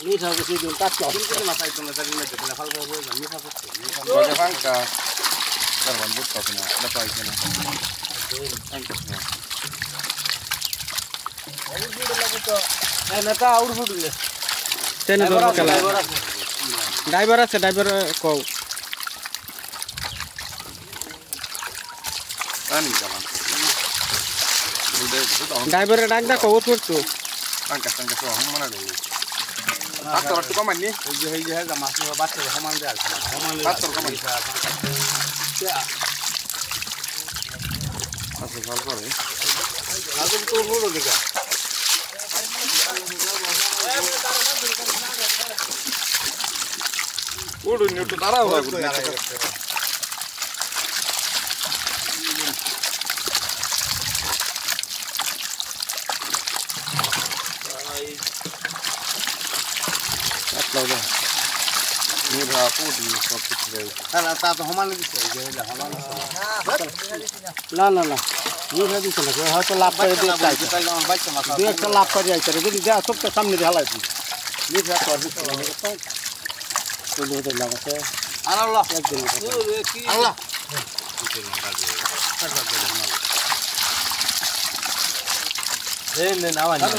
মিঠা বেশি দিন কাটছ কিন্তু মাথায় তো না জানি না দেখলে ফালকা হয়ে যাবে মিঠা করতে Bagaimana fangka? Karwan buka kena, dapat kena. Fangka. নেতা আউট ফুটলে টেনে ধরবো খেলা ড্রাইভার আছে ড্রাইভার কও Ani jalan. ড্রাইভারের ডাক দা কও করছো Fangka so hang mana dulu. Faktor tu kaman ni. এই যে মাছ বাচ্চা সমান দেয় সমান Faktor kaman. Asal hal kore. আগে তো বড় দেখা Udah ni tu darah orang guna. Atlau dah. Ni rapu di kokit deh. না তা তো সমান দিছে এই যে সমান না না না মিঠা দিছ না হয়তো লাভ করে দিয়ে চাইছে তাই আমার বাচ্চা মাছ দুই একটা লাভ করে যাইছে যদি যা সবটা সামনে দিয়ে হালাই দিই মিঠা তো দিছ না তো তো লাগাতে আর আল্লাহ একদিন আল্লাহ এই নে নাও